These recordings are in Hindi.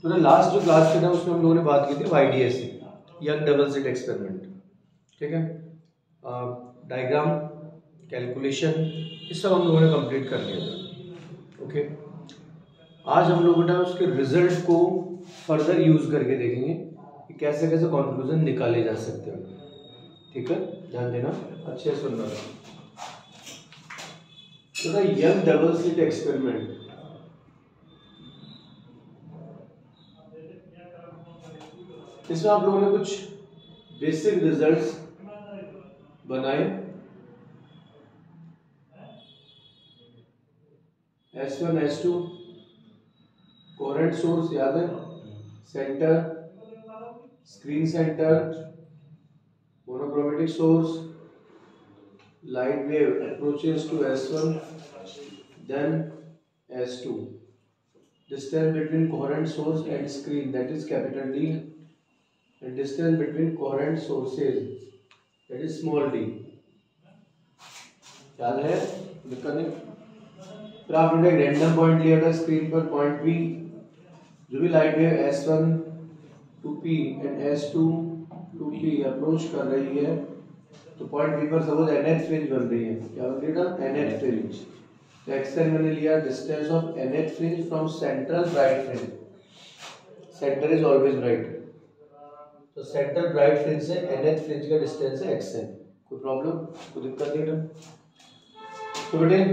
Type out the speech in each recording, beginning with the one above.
तो ना लास्ट जो क्लास थी ना उसमें हम लोगों ने बात की थी YDS young double slit experiment, ठीक है। डायग्राम, कैलकुलेशन, ये सब हम लोगों ने कंप्लीट कर लिया था, ओके। आज हम लोग बेटा उसके रिजल्ट को फर्दर यूज करके देखेंगे कि कैसे कैसे कंक्लूजन निकाले जा सकते हैं, ठीक है। ध्यान देना, अच्छे से सुनना। तो ना यंग डबल स्लिट एक्सपेरिमेंट, इसमें आप लोगों ने कुछ बेसिक रिजल्ट्स बनाए। S1 S2 कोहेरेंट सोर्स याद है, centre, screen centre, monochromatic source, light wave approaches to S1 then S2, distance between coherent source and screen that is capital D, and distance between coherent sources that is small d, याद है दिक्कत नहीं। फिर आपने एक रैंडम पॉइंट लिया था स्क्रीन पर, पॉइंट P, जो भी light wave S1 to P and S2 to P approach कर रही है, तो पॉइंट P पर सपोज nth फ्रिंज बन रही है, क्या बन रही है ना, nth फ्रिंज। तो एक्सटेंड मैंने लिया distance of nth fringe from central bright fringe, centre is always bright, तो सेंट्रल ब्राइट फ्रिंज से nth फ्रिंज का डिस्टेंस है xn। कोई प्रॉब्लम, कोई दिक्कत नहीं ना। तो बेटे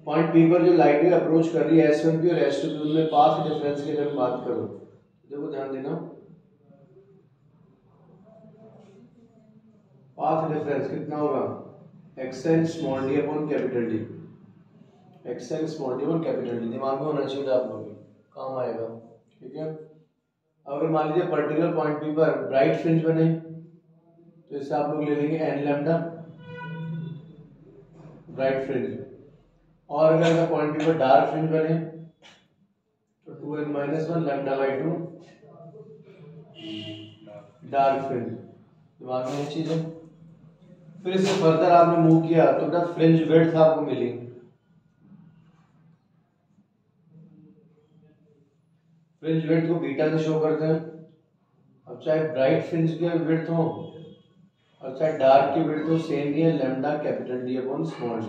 पॉइंट P पर जो लाइट वेव अप्रोच कर रही है S1 P और S2 P, उनमें पाथ डिफरेंस की अगर बात करूं, देखो ध्यान देना, पाथ डिफरेंस कितना होगा, xn small d upon capital D, xn small d upon capital D, दिमाग में होना चाहिए आप लोगों के, काम आएगा, ठीक है। अगर मान लीजिए पर्टिकुलर पॉइंट P पर ब्राइट फ्रिंज बने, तो इससे आप लोग ले लेंगे n लैम्डा ब्राइट फ्रिंज, और अगर पॉइंट P पर डार्क फ्रिंज बने तो 2n-1 lambda by 2 dark fringe, दिमाग में ये चीज है। फिर इसे फर्दर आपने मूव किया तो क्या फ्रिंज विड्थ आपको मिली, फ्रिंज विड्थ को बीटा से शो करते हैं। अब चाहे ब्राइट फ्रिंज के विड्थ हो और चाहे डार्क की विड्थ हो, सेम ही है, lambda capital D upon small d।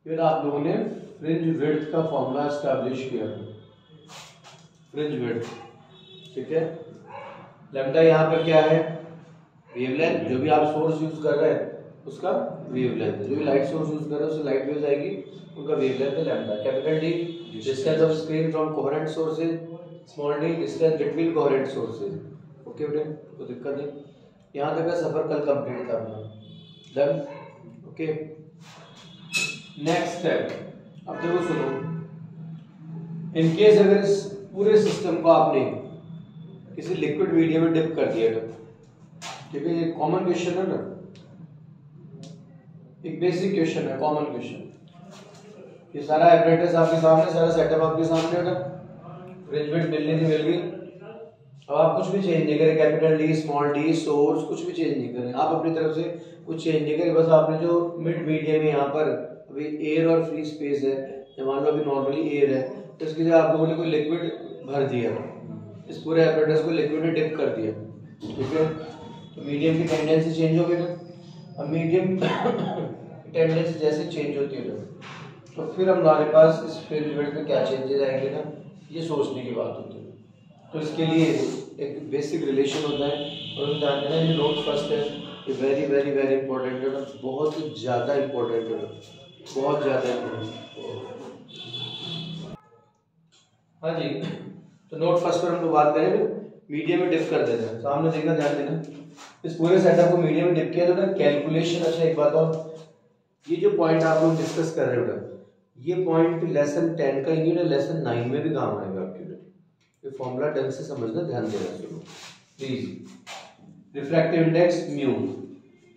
फिर आप लोगों ने फ्रिंज विड्थ का फॉर्मूला एस्टैब्लिश किया, फ्रिंज विड्थ, ठीक है। लैम्डा यहाँ पर क्या है, वेवलेंथ, जो भी आप सोर्स यूज कर रहे हैं उसका वेवलेंथ, जो भी लाइट सोर्स यूज कर रहे हैं उससे लाइट वेव्स आएगी, उनका वेवलेंथ है lambda. Capital D distance of screen from coherent sources, small d distance between coherent sources, okay बेटे, कोई दिक्कत नहीं। यहाँ तक का सफर कल कंप्लीट करना, डन, ओके। नेक्स्ट स्टेप, अब देखो सुनो, इन केस अगर इस पूरे सिस्टम को आपने किसी लिक्विड मीडियम में डिप कर दिया, ठीक है, ये कॉमन क्वेश्चन है ना, एक बेसिक क्वेश्चन है, कॉमन क्वेश्चन। ये सारा एपरेटस आपके सामने, सारा सेटअप आपके सामने है, फ्रिंज विड्थ मिलनी थी, मिल गई। अब आप कुछ भी चेंज नहीं करें, capital D small d source कुछ भी चेंज नहीं करें, आप अपनी तरफ से कुछ चेंज नहीं करें, बस आपने जो मिड मीडियम है यहाँ पर अभी एयर और फ्री स्पेस है, मान लो अभी नॉर्मली एयर है, तो इसकी जगह आप लोगों ने कोई लिक्विड भर दिया, इस पूरे एपरेटस को लिक्विड में डिप कर दिया, ठीक है। तो मीडियम की टेंडेंसी चेंज हो गई ना। अब मीडियम की टेंडेंसी जैसे चेंज होती है ना, तो फिर हमारे पास इस फ्रिंज विड्थ में क्या चेंजेस आएंगे ना, ये सोचने की बात होती है। तो इसके लिए एक बेसिक रिलेशन होता है, और हम जानते हैं ये नोट फर्स्ट है, ये वेरी वेरी वेरी इंपॉर्टेंट है, बहुत ज़्यादा इंपॉर्टेंट है, बहुत ज़्यादा इंपॉर्टेंट। हाँ जी, तो नोट फर्स्ट पर हम लोग बात करें, मीडियम में डिप कर देते हैं, सामने देखना, ध्यान देना, इस पूरे सेटअप को मीडियम में डिप किया तो ना कैलकुलेशन। अच्छा एक बात और, ये जो पॉइंट आप लोग डिस्कस कर रहे हो, ये पॉइंट लेसन 10 का ही नहीं, लेसन 9 में भी काम आएगा आपके लिए, ये फॉर्मूला ढंग से समझना, ध्यान देना सुनो प्लीज। रिफ्रैक्टिव इंडेक्स म्यू,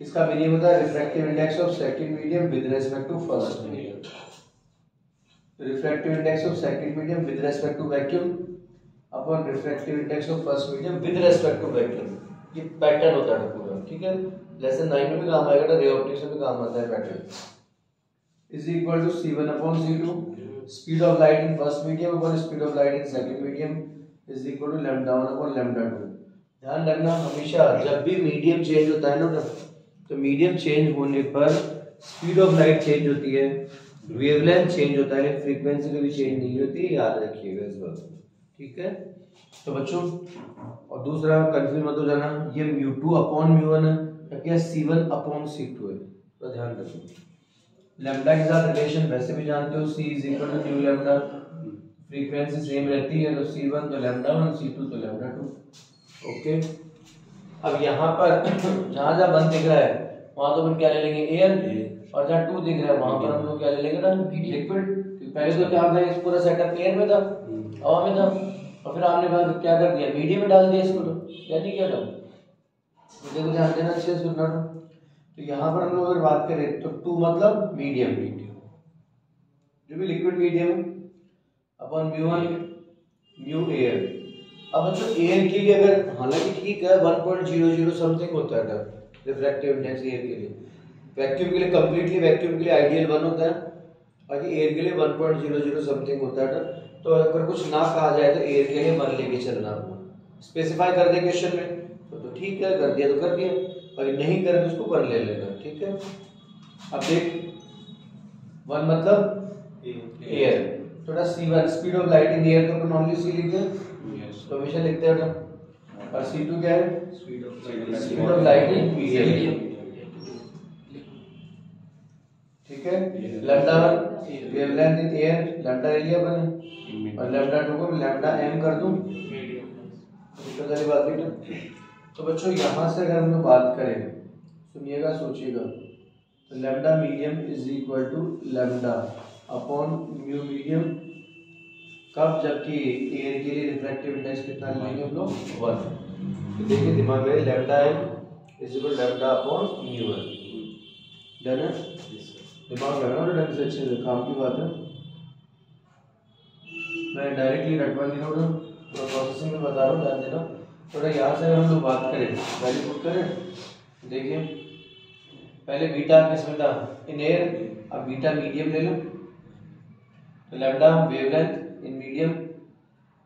इसका मीनिंग होता है refractive index of second medium with respect to first medium, refractive index of second medium with respect to vacuum upon refractive index of first medium with respect to vacuum, ये पैटर्न होता है पूरा, ठीक है। लेसन 9 में भी काम आएगा, रे ऑप्टिक्स में भी काम आता है pattern, is equal to C1 upon C2 speed of light in first medium upon speed of light in second medium is equal to lambda 1 upon lambda 2। ध्यान रखना हमेशा जब भी मीडियम चेंज होता है ना तो मीडियम चेंज होने पर स्पीड ऑफ लाइट चेंज होती है, वेवलेंथ चेंज होता है, फ्रीक्वेंसी कभी चेंज नहीं होती, याद रखिएगा इस बात को। ठीक है तो बच्चों, और दूसरा कंफ्यूज मत हो जाना, ये μ2 अपॉन μ1 है या c1 अपॉन c2 है, तो ध्यान रखना। लैम्डा के साथ रिलेशन वैसे भी जानते हो, c is equal to nu lambda, frequency same रहती है तो c1 तो लैम्डा 1, c2 तो लैम्डा 2। ओके, अब यहाँ पर जहाँ जहाँ 1 दिख रहा है वहाँ तो हम क्या ले लेंगे एयर, और जहाँ 2 दिख रहा है वहाँ पर हम लोग क्या ले लेंगे ना लिक्विड। पहले तो क्या था, इस पूरा सेटअप एयर में था, हवा में था, और फिर आपने कहा क्या कर दिया, मीडियम में डाल दिया इसको, तो क्या नहीं किया था, मुझे तो ध्यान देना अच्छे से सुनना। तो यहाँ पर हम लोग अगर बात करें तो 2 मतलब मीडियम, जो भी liquid medium upon μ1 mu air. अब बच्चों एयर के लिए अगर, हालांकि ठीक है 1.00 समथिंग होता है रिफ्रैक्टिव इंडेक्स एयर के लिए, वैक्यूम के लिए कंप्लीटली वैक्यूम के लिए आइडियल 1 होता है, बाकी एयर के लिए 1.00 समथिंग होता है। तो अगर कुछ ना कहा जाए तो एयर के लिए 1 लेके चलना, स्पेसिफाई कर दे क्वेश्चन में तो ठीक है, कर दिया तो कर दिया, अगर नहीं करे तो उसको 1 ले लेना। ठीक है, अब देख 1 मतलब एयर, थोड़ा c1 speed of light in air को नॉर्मली सी लिखते हैं, तो हमेशा लिखते हैं, और c2 क्या है, speed of light in medium. ठीक है, lambda 1 wavelength in air, lambda ले लिया अपन, और लैम्डा 2 को लैम्डा m कर दूं, दिक्कत वाली बात नहीं। तो बच्चों यहाँ से अगर हम लोग बात करें, सुनिएगा सोचिएगा, तो lambda medium is equal to lambda upon mu medium, कब, जबकि एयर के लिए रिफ्रैक्टिव इंडेक्स कितना लेंगे हम लोग 1। तो देखिए दिमाग में, lambda m is equal lambda upon mu one. Done है, दिमाग लगाना तो ढंग से, अच्छे से, काम की बात है। मैं डायरेक्टली रटवा नहीं रहा हूँ, थोड़ा प्रोसेसिंग में बता रहा हूँ, ध्यान देना। थोड़ा यहाँ से हम लोग बात करें, वैल्यू पुट करें, देखिए पहले बीटा किसमें था, इन एयर, अब बीटा मीडियम ले लो, तो lambda wavelength in medium,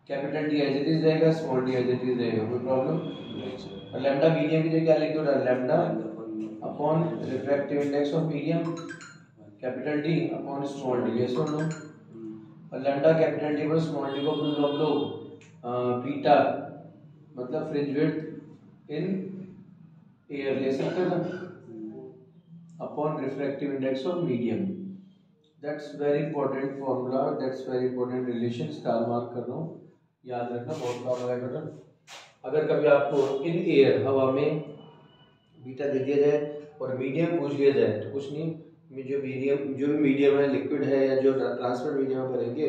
capital D as it is रहेगा, small D as it is रहेगा, कोई प्रॉब्लम। और लैम्डा मीडियम की जगह क्या लिख दो, lambda upon refractive index of medium, capital D upon small D, ये सुन लो। और लैम्डा कैपिटल डी पर स्मॉल डी को हम लोग बीटा मतलब फ्रिंज विड्थ इन एयर ले सकते हैं ना, upon refractive index of medium. That's very important formula, that's very important relation, star mark कर रहा हूँ, याद रखना, बहुत काम आएगा। अगर कभी आपको इन एयर हवा में बीटा दे दिया जाए और मीडियम पूछ लिया जाए तो कुछ नहीं, जो भी मीडियम है, लिक्विड है या जो ट्रांसपेरेंट मीडियम भरेंगे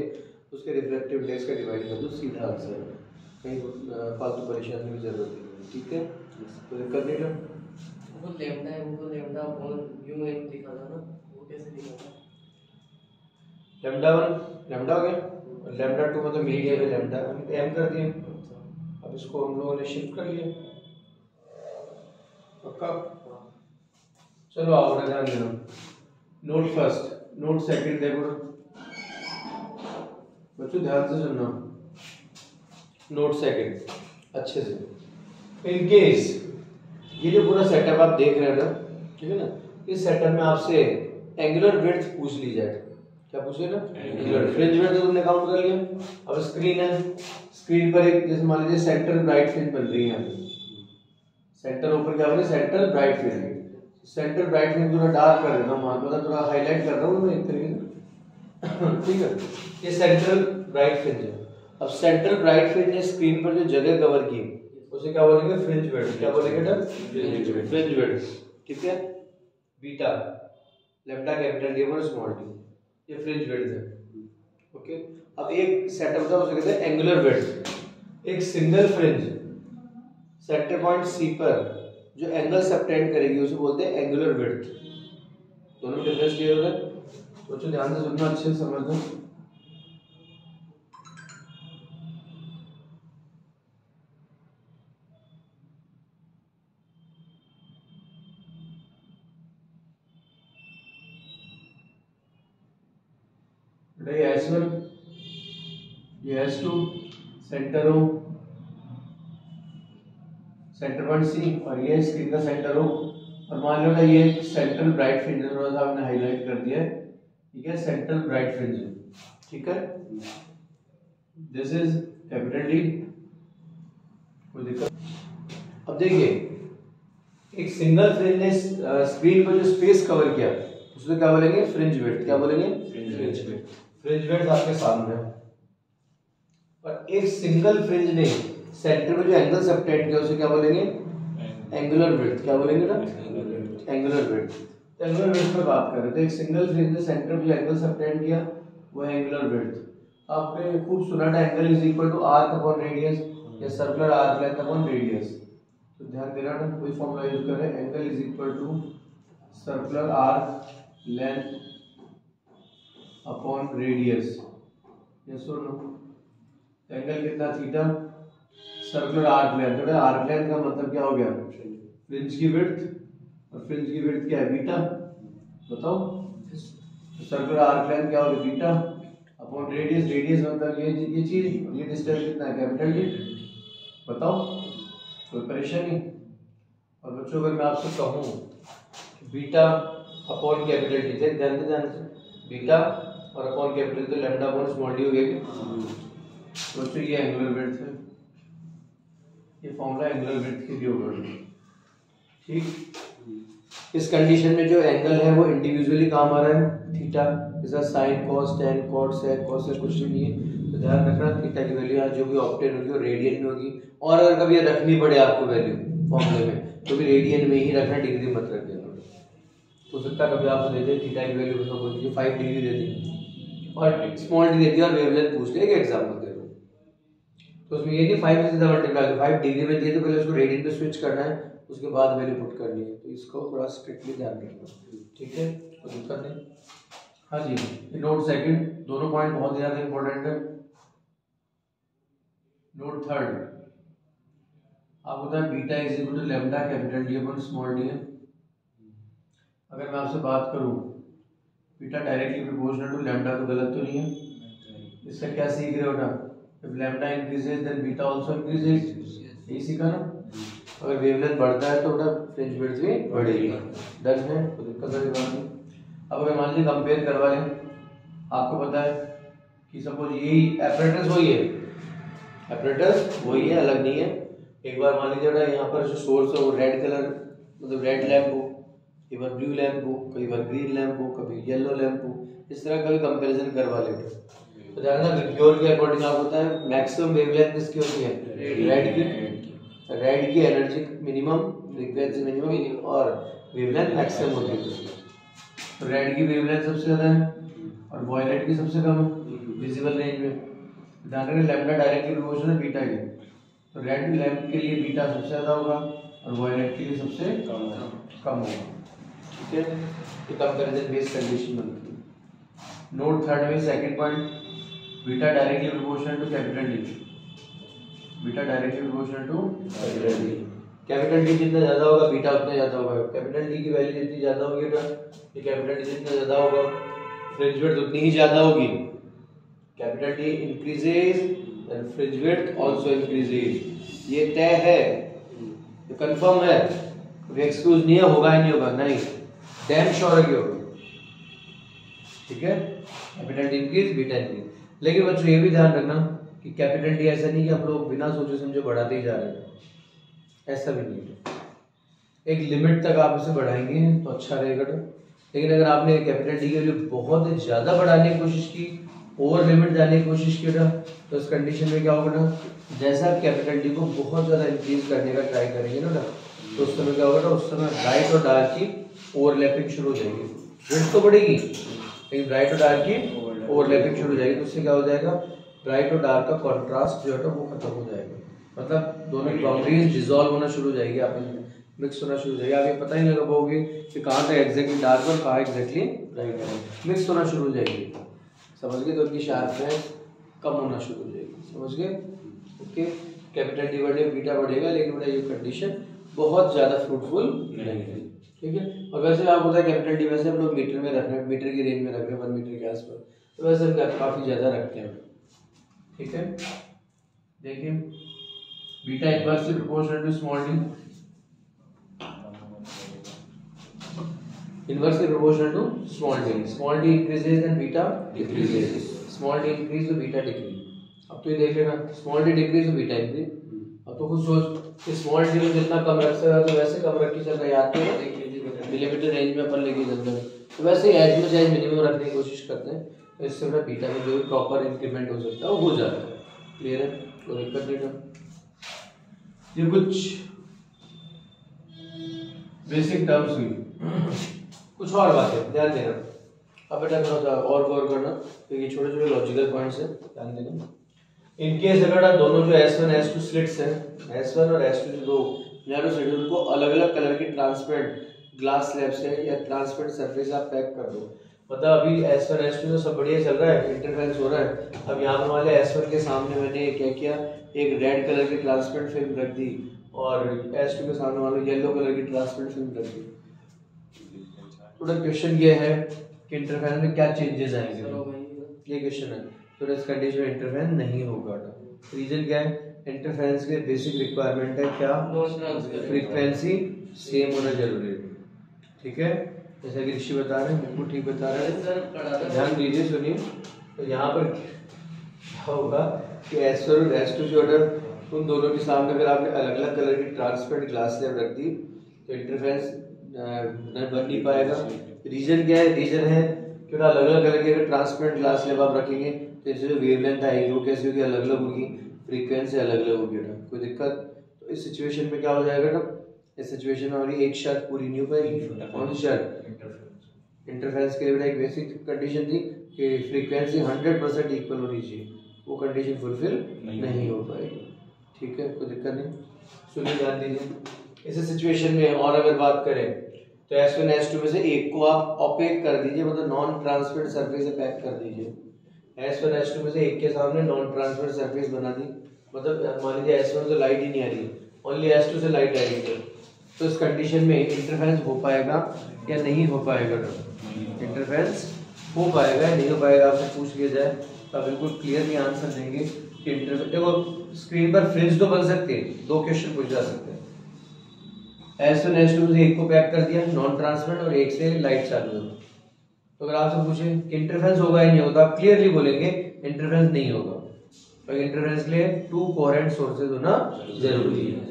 उसके रिफ्रैक्टिव इंडेक्स का डिवाइड कर दो, सीधा आंसर, कहीं फालतू परेशानी की जरूरत नहीं। ठीक है, तो दिक्कत नहीं है। वो लैम्डा है, वो लैम्डा अपॉन म्यू एन लिखा था ना, वो कैसे लिखा था, लैम्डा 1 लैम्डा हो गया, और लैम्डा 2 मतलब मीडियम है, लैम्डा m कर दिया। अब इसको हम लोगों ने शिफ्ट कर लिया, पक्का। चलो आओ, ध्यान देना, नोट फर्स्ट, नोट सेकंड देखो बच्चों, ध्यान से सुनना, नोट सेकंड अच्छे से। इन केस ये जो पूरा सेटअप आप देख रहे हैं ना, ठीक है ना, इस सेटअप में आपसे एंगुलर विड्थ पूछ ली जाए, क्या पूछे ना, एंगुलर फ्रिंज विड्थ, तो तुमने काउंट कर लिया। अब स्क्रीन है, स्क्रीन पर एक जैसे मान लीजिए सेंटर ब्राइट फ्रिंज बन रही है, सेंटर ऊपर क्या बन रही है, centre bright fringe, centre bright fringe थोड़ा डार्क कर देता हूँ, मतलब थोड़ा हाईलाइट कर रहा हूँ मैं एक तरीके से, ठीक है, ये सेंट्रल ब्राइट फ्रिंज है। अब सेंट्रल ब्राइट फ्रिंज ने स्क्रीन पर जो जगह कवर की उसे क्या बोलेंगे, फ्रिंज विड्थ, क्या बोलेंगे बेटा, फ्रिंज विड्थ। ठीक है, बीटा लैम्डा कैपिटल डी और स्मॉल डी, ये फ्रिंज विड्थ है। ओके, अब एक सेटअप था उसे कहते हैं एंगुलर विड्थ। एक single fringe centre point C पर जो एंगल सबटेंड करेगी उसे बोलते हैं एंगुलर विड्थ। दोनों डिफरेंस क्लियर हो रहा है, तो ध्यान से सुनना, अच्छे से समझना। ये S1, ये S2, centre O, centre 1C, और ये स्क्रीन का सेंटर O। और मान लो ना ये सेंट्रल ब्राइट फ्रिंज है, थोड़ा सा आपने हाईलाइट कर दिया है, ठीक है, सेंट्रल ब्राइट फ्रिंज है, ठीक है। दिस इज कैपिटल डी, कोई दिक्कत। अब देखिए एक सिंगल फ्रिंज ने स्क्रीन पर जो स्पेस कवर किया उसमें क्या बोलेंगे, फ्रिंज विड्थ। क्या बोलेंगे, फ्रिंज विड्थ। फ्रिंज विड्थ आपके सामने है। और एक सिंगल फ्रिंज ने सेंटर में जो एंगल सबटेंड किया उसे क्या बोलेंगे, एंगुलर विड्थ। क्या बोलेंगे ना, एंगुलर विड्थ। एंगुलर विड्थ पर बात कर रहे थे। एक सिंगल फ्रिंज ने सेंटर में जो एंगल सबटेंड किया वो है एंगुलर विड्थ। आपने खूब सुना था angle is equal to arc upon radius या circular arc length upon radius. तो ध्यान देना ना, कोई फॉर्मूला यूज करें, angle is equal to circular arc length upon radius. ये सुनो, एंगल कितना थीटा, सर्कुलर आर्क लेंथ। बेटा आर्क लेंथ का मतलब क्या हो गया, फ्रिंज की विड्थ, और फ्रिंज की विड्थ क्या है, बीटा। बताओ, सर्कुलर आर्क लेंथ क्या होगी, बीटा अपॉन रेडियस। रेडियस मतलब ये चीज, ये डिस्टेंस कितना है, कैपिटल डी। बताओ, कोई परेशानी। और बच्चों अगर मैं आपसे कहूँ बीटा अपॉन कैपिटल डी, ध्यान से, बीटा और अपॉन कैपिटल तो लैम्डा अपॉन स्मॉल डी हो गया। बच्चों ये एंगुलर विड्थ है, ये फॉर्मूला एंगुलर विड्थ के लिए होगा, ठीक। इस कंडीशन में जो एंगल है वो इंडिविजुअली काम आ रहा है, थीटा, जैसा sine cos tan cot sec cosec कुछ नहीं है। तो ध्यान रखना थीटा की वैल्यू यहाँ जो भी ऑब्टेन होगी वो रेडियन में होगी। और अगर कभी रखनी पड़े आपको वैल्यू फॉर्मूले में तो भी रेडियन में ही रखना, डिग्री मत रख देना। हो सकता है कभी आपको दे दे थीटा की वैल्यू बताओ, बोल दीजिए 5 डिग्री दे दी और स्मॉल डी दे दी और वेवलेंथ पूछ लिया, एक एग्जांपल दे रहा हूं। तो उसमें ये नहीं 5 से सीधा मल्टीप्लाई, 5 डिग्री में दिए तो पहले उसको रेडियन पे स्विच करना है, उसके बाद वैल्यू पुट करनी है। तो इसको थोड़ा स्ट्रिक्टली ध्यान रखना, ठीक है, कोई दिक्कत नहीं। हाँ जी, नोट सेकंड, दोनों पॉइंट बहुत ज्यादा इंपॉर्टेंट है। नोट थर्ड, आप होता है beta is equal to lambda capital D upon small D है। अगर मैं आपसे बात करूं beta directly proportional to lambda, तो गलत तो नहीं है। इसका क्या सीख रहे हो ना, if lambda increases then beta also increases, यही सीखा ना। अगर वेवलेंथ बढ़ता है तो बेटा फ्रिंज विड्थ भी बढ़ेगी, डन है, कोई दिक्कत वाली बात नहीं। अब अगर मान लीजिए कंपेयर करवा लें, आपको पता है कि सपोज यही एपरेटस वही है, एपरेटस वही है, अलग नहीं है। एक बार मान लीजिए बेटा यहाँ पर जो सोर्स है वो रेड कलर मतलब रेड लैम्प हो, कई बार ब्लू लैम्प हो, कई बार ग्रीन लैम्प हो, कभी येलो लैम्प हो, इस तरह का भी कंपैरिजन करवा लेते हैं। तो ध्यान रखना विक्योर के अकॉर्डिंग आपको होता है मैक्सिमम वेवलेंथ किसकी होती है, रेड की एनर्जी मिनिमम, फ्रीक्वेंसी मिनिमम और वेवलेंथ मैक्सिमम होती है। तो रेड की वेवलेंथ सबसे ज्यादा है और वायलेट की सबसे कम है विजिबल रेंज में। ध्यान रखना लैम्डा डायरेक्टली प्रोपोर्शनल है बीटा के, तो रेड लैम्प के लिए बीटा सबसे ज्यादा होगा और वायलेट के लिए सबसे कम होगा, ठीक है। ये कंपैरिजन बेस्ड कंडीशन बनती है। नोट थर्ड में second point, beta directly proportional to capital D, beta directly proportional to capital D. Capital D जितना ज्यादा होगा बीटा उतना ज्यादा होगा, कैपिटल डी की वैल्यू जितनी ज्यादा होगी ना, ये कैपिटल डी जितना ज्यादा होगा फ्रिंज विड्थ उतनी ही ज्यादा होगी। Capital D increases and fringe width also increases, ये तय है, ये कंफर्म है, कोई एक्सक्यूज नहीं है, होगा ही नहीं होगा, नहीं, डैम श्योर है कि होगा, ठीक है। Capital D increase, beta increase. लेकिन बच्चों ये भी ध्यान रखना कि कैपिटल डी ऐसा नहीं कि हम लोग बिना सोचे समझे बढ़ाते ही जा रहे हैं, ऐसा भी नहीं है। एक लिमिट तक आप इसे बढ़ाएंगे तो अच्छा रहेगा। लेकिन अगर आपने कैपिटल डी के लिए बहुत ज्यादा बढ़ाने की कोशिश की, ओवर लिमिट जाने की कोशिश की ना, तो इस कंडीशन में क्या होगा ना, जैसा आप कैपिटल डी को बहुत ज्यादा इंक्रीज करने का ट्राई करेंगे ना, तो उस समय क्या होगा ना, उस समय ब्राइट और डार्क की ओवरलैपिंग शुरू हो जाएगी। विड्थ तो बढ़ेगी लेकिन ब्राइट और डार्क की ओवरलैपिंग शुरू हो जाएगी। तो उससे क्या हो जाएगा, ब्राइट और डार्क का कॉन्ट्रास्ट जो है वो खत्म हो जाएगा, मतलब दोनों की बाउंड्रीज डिसॉल्व होना शुरू हो जाएगी, आप मिक्स होना शुरू हो जाएगा। आप ये पता ही लगा पाओगे कि कहाँ तक एग्जैक्टली डार्क और कहाँ एग्जैक्टली ब्राइट है, मिक्स होना शुरू हो जाएगी, समझ गए। तो उनकी शार्पनेस कम होना शुरू हो जाएगी, समझ गए, ओके। कैपिटल डी बढ़ेगा, बीटा बढ़ेगा, लेकिन बेटा ये कंडीशन बहुत ज्यादा फ्रूटफुल नहीं है, ठीक है। और वैसे आप होता है कैपिटल डी वैसे हम लोग मीटर में रख रहे हैं, मीटर की रेंज में रख रहे हैं, 1 मीटर के आसपास। तो वैसे हम काफ़ी ज़्यादा रखते हैं, ठीक है। देखिए beta inversely proportional to small D, inversely proportional to small D increases and beta decreases, small D increase तो बीटा डिक्रीज। अब तो ये देख लेना, स्मॉल डी डिक्रीज तो बीटा इंक्रीज। अब तो खुद सोच कि स्मॉल डी में जितना कम रख सकता तो वैसे कम रख के चलना, याद है मिलीमीटर रेंज में अपन लेके चलते हैं, तो वैसे एज में चाहे मिनिमम रखने की कोशिश करते हैं, तो इससे अपना बीटा में जो भी प्रॉपर इंक्रीमेंट हो सकता है वो हो जाता है। क्लियर है, कोई दिक्कत नहीं था। ये कुछ बेसिक टर्म्स हुई, कुछ और बातें ध्यान देना। अब बेटा थोड़ा सा और गौर करना, क्योंकि छोटे छोटे लॉजिकल पॉइंट्स हैं, ध्यान देना। इन केस अगर आप दोनों जो S1 S2 स्लिट्स हैं, S1 और S2 जो दो नैरो स्लिट, उनको अलग अलग कलर की ट्रांसपेरेंट ग्लास स्लैब से या ट्रांसपेरेंट सरफेस आप पैक कर दो। मतलब अभी S1 S2 तो सब बढ़िया चल रहा है, इंटरफेरेंस हो रहा है। अब यहाँ पर वाले S1 के सामने मैंने क्या किया, एक रेड कलर की ट्रांसपेरेंट फिल्म रख दी, और S2 के सामने वाले येलो कलर की ट्रांसपेरेंट फिल्म रख दी। थोड़ा क्वेश्चन ये है कि इंटरफेरेंस में क्या चेंजेस आएंगे, ये क्वेश्चन है। तो इस कंडीशन में इंटरफेरेंस नहीं होगा। रीजन क्या है, इंटरफेरेंस के बेसिक रिक्वायरमेंट है क्या, फ्रीक्वेंसी सेम होना जरूरी है, ठीक है। जैसा कि ऋषि बता रहे हैं, बिल्कुल ठीक बता रहे हैं, ध्यान दीजिए, सुनिए। तो यहाँ पर क्या होगा कि S1 और S2 जो ऑर्डर, उन दोनों के सामने अगर आपने अलग अलग कलर की ट्रांसपेरेंट ग्लास स्लैब रख दी तो इंटरफेरेंस बन नहीं पाएगा। रीजन क्या है, रीजन है क्योंकि अलग अलग कलर की अगर ट्रांसपेरेंट ग्लास स्लैब आप रखेंगे तो इससे जो वेवलेंथ आएगी वो कैसी होगी, अलग अलग होगी, फ्रीक्वेंसी अलग अलग होगी ना, कोई दिक्कत। तो इस सिचुएशन में क्या हो जाएगा ना, इस सिचुएशन में हमारी एक शर्त पूरी नहीं हो पाएगी। कौन सी शर्त, इंटरफेरेंस के लिए एक बेसिक कंडीशन थी कि फ्रीक्वेंसी 100% इक्वल होनी चाहिए, वो कंडीशन फुलफिल नहीं हो पाएगी, ठीक है, कोई दिक्कत नहीं। सुनिए ध्यान दीजिए। इस सिचुएशन में और अगर बात करें तो S1 S2 में से एक को आप ओपेक कर दीजिए, मतलब नॉन ट्रांसपेरेंट सरफेस से पैक कर दीजिए। S1 S2 में से एक के सामने नॉन ट्रांसपेरेंट सरफेस बना दी, मतलब मान लीजिए S1 से लाइट ही नहीं आ रही, ओनली S2 से लाइट आ रही है, तो इस कंडीशन में इंटरफेरेंस हो पाएगा या नहीं हो पाएगा, इंटरफेरेंस हो पाएगा या नहीं हो पाएगा, आपसे पूछ लिया जाए तो आप बिल्कुल क्लियरली आंसर देंगे कि इंटरफेरेंस। देखो स्क्रीन पर फ्रिंज तो बन सकते हैं, दो क्वेश्चन पूछ जा सकते हैं। S1 S2 से एक को पैक कर दिया नॉन ट्रांसपेरेंट और एक से लाइट चालू है, तो अगर आपसे पूछे कि इंटरफेरेंस होगा या नहीं होगा, आप क्लियरली बोलेंगे इंटरफेरेंस नहीं होगा। तो इंटरफेरेंस के लिए टू कोहेरेंट सोर्सेज होना जरूरी है,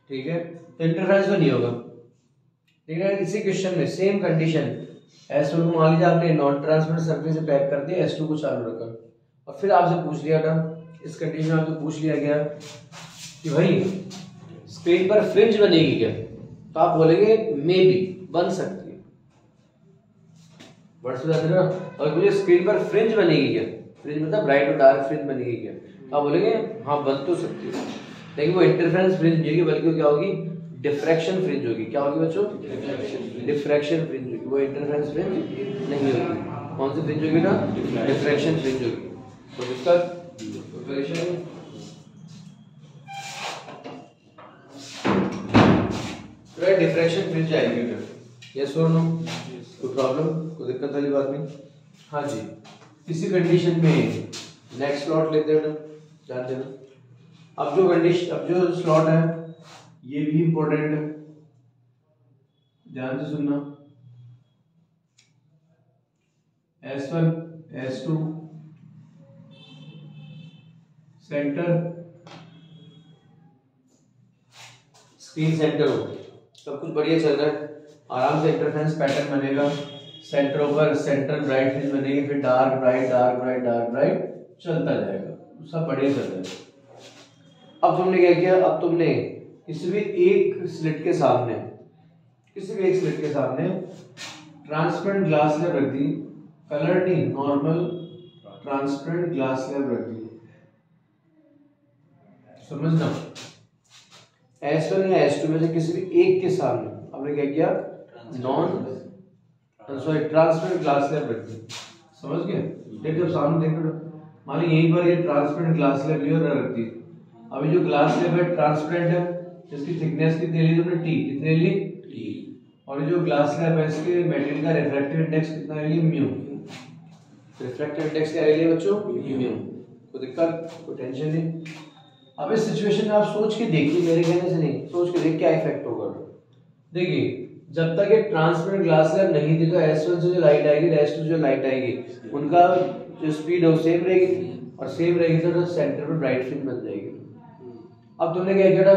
ठीक है। तो इंटरफेरेंस तो नहीं होगा, ठीक है। इसी क्वेश्चन में सेम कंडीशन, S1 को मान लीजिए आपने नॉन ट्रांसपेरेंट सरफेस से पैक कर दिया, S2 को चालू रखा, और फिर आपसे पूछ लिया था, इस कंडीशन में आपसे पूछ लिया गया कि भाई स्क्रीन पर फ्रिंज बनेगी क्या, तो आप बोलेंगे मे बी, बन सकती है, वर्ड्स बता देना। और मुझे स्क्रीन पर फ्रिंज बनेगी क्या, फ्रिंज मतलब ब्राइट और डार्क फ्रिंज बनेगी क्या, तो आप बोलेंगे हाँ बन तो सकती है, लेकिन वो इंटरफेरेंस फ्रिंज नहीं होगी, बल्कि क्या होगी, डिफ्रैक्शन फ्रिंज होगी। क्या होगी बच्चों, डिफ्रैक्शन फ्रिंज होगी, वो इंटरफेरेंस फ्रिंज नहीं होगी। कौन सी फ्रिंज होगी ना, डिफ्रैक्शन फ्रिंज होगी। तो इसका प्रिपरेशन डिफ्रैक्शन फ्रिंज आएगी, यस और नो, कोई प्रॉब्लम, कोई दिक्कत वाली बात नहीं। हाँ जी, इसी कंडीशन में नेक्स्ट स्लॉट लेते हैं, ध्यान देना। अब जो कंडीशन, अब जो स्लॉट है ये भी इंपॉर्टेंट है, ध्यान से सुनना। S1 S2 centre, screen centre हो, सब कुछ बढ़िया चल रहा है, आराम से इंटरफेरेंस पैटर्न बनेगा, सेंटरों पर सेंटर ब्राइट फ्रिंज बनेगी, फिर dark bright dark bright dark bright चलता जाएगा, सब बढ़िया चल रहा है। अब तुमने क्या किया, अब तुमने किसी भी एक स्लिट के सामने, किसी भी एक स्लिट के सामने ट्रांसपेरेंट ग्लास स्लैब रख दी, कलर नहीं, नॉर्मल ट्रांसपेरेंट ग्लास स्लैब रख दी, समझना। S1 या S2 में से किसी भी एक के सामने आपने क्या किया, ट्रांसपेरेंट ग्लास स्लैब रख दी, समझ गए। देखो जब सामने देखो, मान ली यहीं पर ये ट्रांसपेरेंट ग्लास स्लैब लियो रख दी, अभी जो ग्लास स्लैब है ट्रांसपेरेंट है, इसकी थिकनेस कितनी ली तुमने, T, कितनी ली T, और जो ग्लास स्लैब है इसके मटेरियल का रिफ्रैक्टिव इंडेक्स कितना ली म्यू। रिफ्रैक्टिव इंडेक्स क्या है बच्चों, म्यू। कोई दिक्कत, कोई टेंशन नहीं। अब इस सिचुएशन में आप सोच के देखिए, मेरे कहने से नहीं, सोच के देख क्या इफेक्ट होगा। देखिए जब तक ये ट्रांसपेरेंट ग्लास स्लैब नहीं थी तो S1 से जो लाइट आएगी, S2 से जो लाइट आएगी, उनका जो स्पीड है वो सेम रहेगी और सेम रहेगी तो सेंटर पे ब्राइट फ्रिंज बन जाएगी। अब तुमने क्या किया था,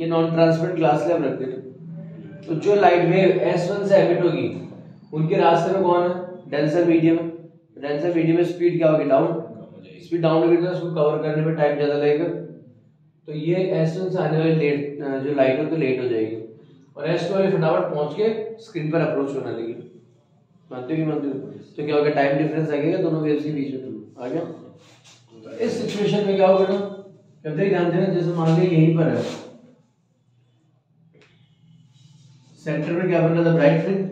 ये नॉन ट्रांसपेरेंट ग्लास स्लैब रख दिया, तो जो लाइट वेव S1 से एमिट होगी उनके रास्ते में कौन है, डेंसर मीडियम। डेंसर मीडियम में स्पीड क्या होगी, डाउन। स्पीड डाउन होगी तो उसको कवर करने में टाइम ज्यादा लगेगा, तो ये S1 से आने वाली लेट जो लाइट है तो लेट हो जाएगी और S2 वाली फटाफट पहुंच के स्क्रीन पर अप्रोच होने लगेगी। मानते हो कि मानते हो? तो क्या होगा, टाइम डिफरेंस लगेगा दोनों वेव्स के बीच में, आ गया। तो इस सिचुएशन में क्या होगा ना, जब तक ध्यान देना, जैसे मान लीजिए यहीं पर है सेंटर में क्या बन रहा था, bright fringe,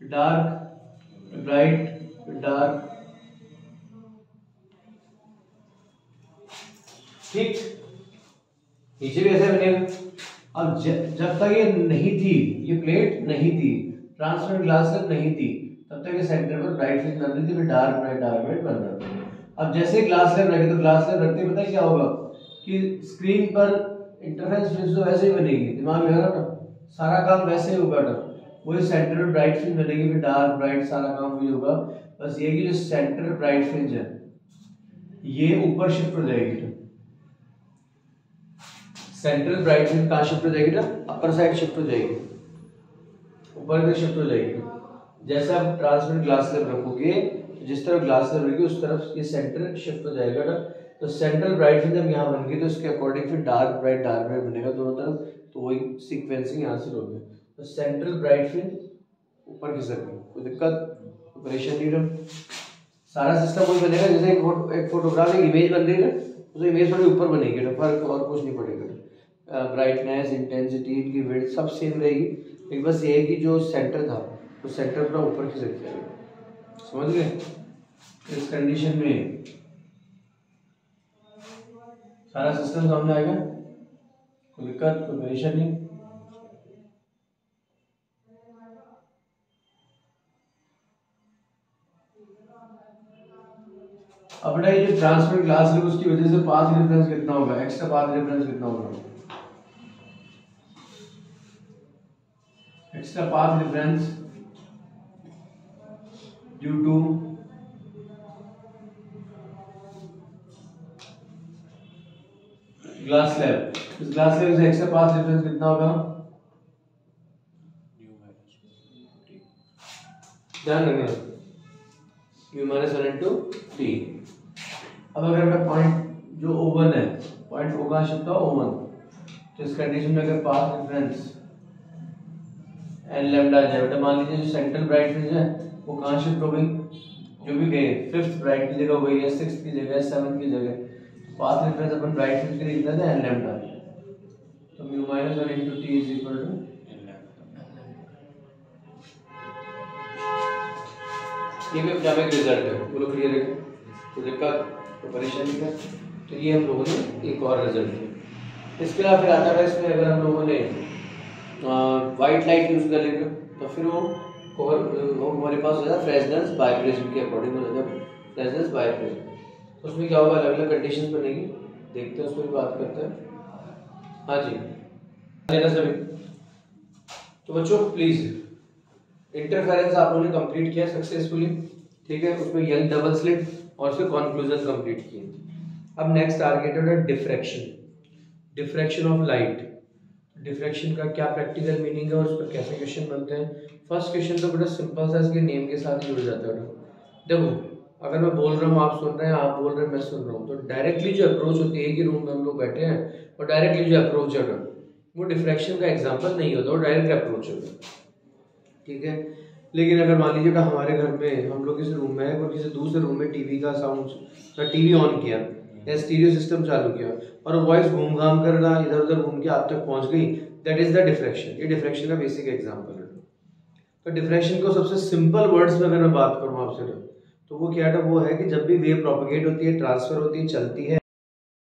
dark, bright, dark, ठीक। नीचे भी ऐसे बनेगा। अब जब तक ये नहीं थी, ये प्लेट नहीं थी, ट्रांसपेरेंट ग्लास स्लैब नहीं थी, तब तक ये सेंटर पर ब्राइट फ्रिंज बन रही थी, फिर डार्क ब्राइट बन रहा था। अब जैसे ग्लास स्लैब रखे तो ग्लास स्लैब रखते ही पता है क्या होगा कि स्क्रीन पर इंटरफेरेंस फ्रिंज तो वैसे ही बनेगी, दिमाग लगा ना, सारा काम वैसे ही होगा ना, वही सेंटर में ब्राइट फ्रिंज बनेगी, फिर डार्क ब्राइट सारा काम वही होगा। बस ये कि जो सेंटर ब्राइट फ्रिंज है ये ऊपर शिफ्ट हो जाएगी, सेंट्रल ब्राइट फ्रिंज कहाँ शिफ्ट हो जाएगी ना, अपर साइड शिफ्ट हो जाएगी, ऊपर की शिफ्ट हो जाएगी। जैसे आप ट्रांसपेरेंट ग्लास स्लैब रखोगे, जिस तरफ ग्लास स्लैब रहेगी उस तरफ ये सेंटर शिफ्ट हो जाएगा ना, तो सेंट्रल ब्राइट फ्रिंज जब यहाँ बन गई तो इसके अकॉर्डिंग फिर डार्क ब्राइट बनेगा दोनों तरफ, तो वही सीक्वेंसिंग यहाँ से होगी। तो सेंट्रल ब्राइट फ्रिंज ऊपर की सके, कोई दिक्कत, ऑपरेशन नहीं रहा, सारा सिस्टम वही बनेगा। जैसे एक फोटोग्राफ एक इमेज बन रही है तो इमेज थोड़ी ऊपर बनेगी ना, फर्क और कुछ नहीं पड़ेगा। ब्राइटनेस, इंटेंसिटी, इनकी विड्थ सब सेम रहेगी, लेकिन बस ये है कि जो सेंटर था तो सेंटर अपना ऊपर की तरफ जाएगा, समझ गए। इस कंडीशन में सारा सिस्टम सामने आएगा, कोई दिक्कत, कोई परेशानी नहीं। अब ये जो ट्रांसपेरेंट ग्लास है उसकी वजह से पाथ डिफरेंस कितना होगा, एक्स्ट्रा पाथ डिफरेंस कितना होगा, extra path difference due to glass slab. इस ग्लास स्लैब से एक्स्ट्रा पाथ डिफरेंस कितना होगा, ध्यान रखना, u माइनस 1 इंटू टी। अब अगर मैं पॉइंट जो O1 है, पॉइंट O कहाँ शिफ्ट हो, O1, तो इस कंडीशन में अगर पाथ डिफरेंस एन लैम्डा जाए, बेटा मान लीजिए जो सेंट्रल ब्राइट फ्रिंज है वो कहाँ शिफ्ट हो गई, जो भी गए, फिफ्थ ब्राइट की जगह हो गई है, सिक्स्थ की जगह, सेवंथ की जगह, पाथ डिफरेंस अपन ब्राइट फ्रिंज के लिए कितना था, एन लैम्डा, तो mu minus 1 into T is equal to, ये भी एग्जाम रिजल्ट है, बोलो क्लियर है, तो दिक्कत तो परेशानी है। तो ये हम लोगों ने एक और रिजल्ट किया। इसके अलावा फिर आता है इसमें अगर हम लोगों ने वाइट लाइट यूज कर लेंगे तो फिर वो हमारे पास हो जाता है फ्रेसनेस बाइप्रिज्म के अकॉर्डिंग हो जाता है, फ्रेसनेस बाइप्रिज्म। उसमें क्या होगा, अलग अलग कंडीशन बनेगी, देखते हैं उस पर भी बात करते हैं। हाँ जी लेना सभी। तो बच्चों प्लीज इंटरफेरेंस आप लोगों ने कंप्लीट किया सक्सेसफुली, ठीक है, उसमें यंग डबल स्लिट और उसके कॉन्क्लूजन कंप्लीट किए। अब नेक्स्ट टारगेटेड है diffraction, diffraction of light. Diffraction का क्या प्रैक्टिकल मीनिंग है और उस पर कैसे क्वेश्चन बनते हैं। फर्स्ट क्वेश्चन तो बड़ा सिंपल सा, इसके नेम के साथ जुड़ जाता है। देखो अगर मैं बोल रहा हूँ, आप सुन रहे हैं, आप बोल रहे हैं, मैं सुन रहा हूँ, तो डायरेक्टली जो अप्रोच होती है, एक ही रूम में हम लोग बैठे हैं और डायरेक्टली जो अप्रोच है वो डिफ्रैक्शन का एग्जाम्पल नहीं होता, वो डायरेक्ट अप्रोच होता है, ठीक है। लेकिन अगर मान लीजिए हमारे घर में हम लोग किसी रूम में है और किसी दूसरे रूम में टीवी का साउंड, टीवी ऑन किया या स्टीरियो सिस्टम चालू किया और वॉइस घूम घाम कर रहा इधर उधर घूम के आप तक पहुंच गई, दैट इज द डिफ्रैक्शन। ये डिफ्रैक्शन का बेसिक एग्जांपल है। तो डिफ्रैक्शन को सबसे सिंपल वर्ड्स में अगर मैं बात करूं आपसे तो वो क्या है, वो है कि जब भी वेव प्रोपगेट होती है, ट्रांसफर होती है, चलती है,